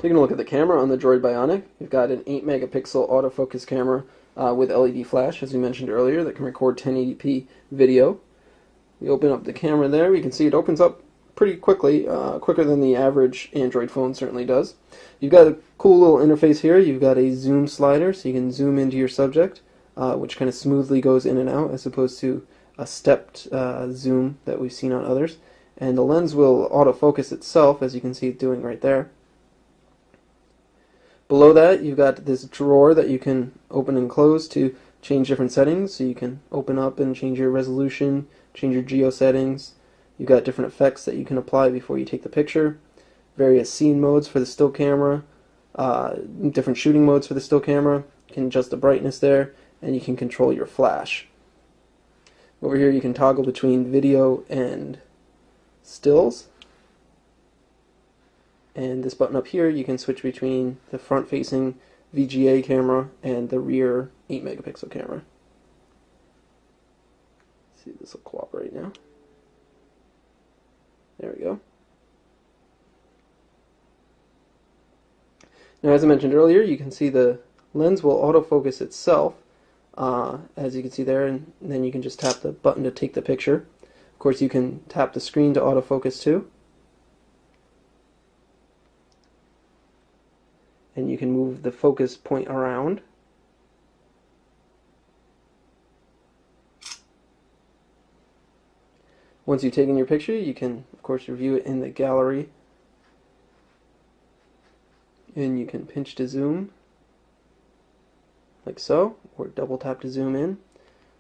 Taking a look at the camera on the Droid Bionic, you've got an 8 megapixel autofocus camera with LED flash, as we mentioned earlier, that can record 1080p video. You open up the camera there, you can see it opens up pretty quickly, quicker than the average Android phone certainly does. You've got a cool little interface here. You've got a zoom slider, so you can zoom into your subject, which kind of smoothly goes in and out as opposed to a stepped zoom that we've seen on others. And the lens will autofocus itself, as you can see it doing right there. Below that, you've got this drawer that you can open and close to change different settings. So you can open up and change your resolution, change your geo settings. You've got different effects that you can apply before you take the picture. Various scene modes for the still camera, different shooting modes for the still camera. You can adjust the brightness there, and you can control your flash. Over here you can toggle between video and stills. And this button up here, you can switch between the front-facing VGA camera and the rear 8 megapixel camera. Let's see if this will cooperate now. There we go. Now, as I mentioned earlier, you can see the lens will autofocus itself, as you can see there, and then you can just tap the button to take the picture. Of course, you can tap the screen to autofocus too. And you can move the focus point around. Once you've taken your picture, you can, of course, review it in the gallery. And you can pinch to zoom, like so, or double tap to zoom in.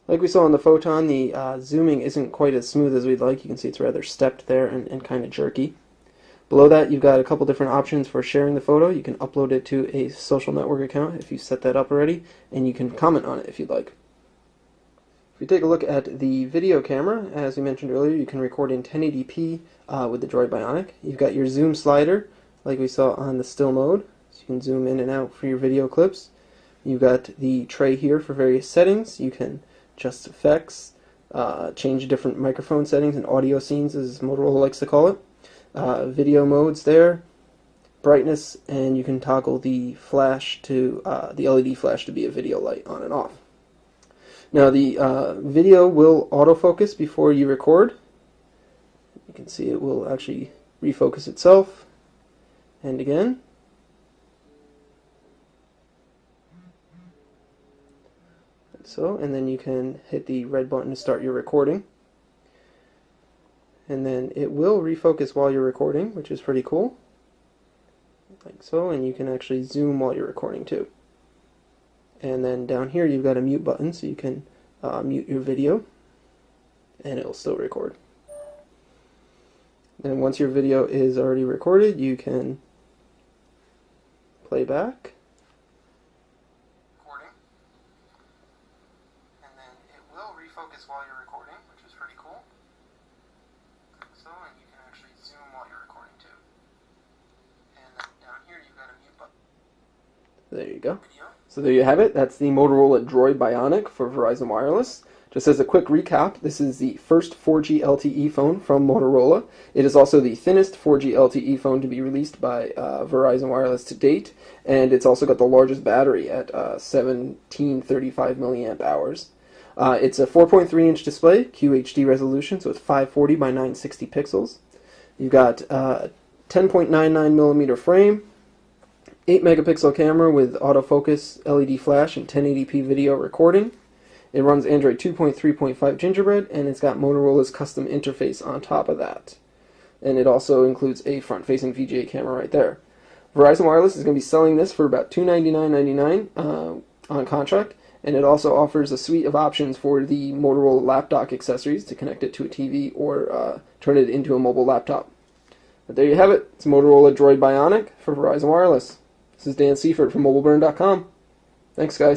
Like we saw on the Photon, the zooming isn't quite as smooth as we'd like. You can see it's rather stepped there and kind of jerky. Below that, you've got a couple different options for sharing the photo. You can upload it to a social network account if you set that up already, and you can comment on it if you'd like. If you take a look at the video camera, as we mentioned earlier, you can record in 1080p with the Droid Bionic. You've got your zoom slider, like we saw on the still mode, so you can zoom in and out for your video clips. You've got the tray here for various settings. You can adjust effects, change different microphone settings and audio scenes, as Motorola likes to call it. Video modes there, brightness, and you can toggle the flash to the LED flash to be a video light on and off. Now the video will autofocus before you record. You can see it will actually refocus itself, and again. Like so, and then you can hit the red button to start your recording. And then it will refocus while you're recording, which is pretty cool, like so, and you can actually zoom while you're recording too. And then down here you've got a mute button, so you can mute your video, and it will still record. Then once your video is already recorded, you can play back. And then it will refocus while you're recording, which is pretty cool. And you can actually zoom while you're recording too. And down here you've got a mute button. There you go. So there you have it. That's the Motorola Droid Bionic for Verizon Wireless. Just as a quick recap, this is the first 4G LTE phone from Motorola. It is also the thinnest 4G LTE phone to be released by Verizon Wireless to date, and it's also got the largest battery at 1735 milliamp hours. It's a 4.3-inch display, QHD resolution, so it's 540 by 960 pixels. You've got a 10.99 millimeter frame, 8 megapixel camera with autofocus, LED flash, and 1080p video recording. It runs Android 2.3.5 Gingerbread, and it's got Motorola's custom interface on top of that. And it also includes a front-facing VGA camera right there. Verizon Wireless is going to be selling this for about $299.99 on contract. And it also offers a suite of options for the Motorola lap dock accessories to connect it to a TV or turn it into a mobile laptop. But there you have it. It's Motorola Droid Bionic for Verizon Wireless. This is Dan Seifert from MobileBurn.com. Thanks, guys.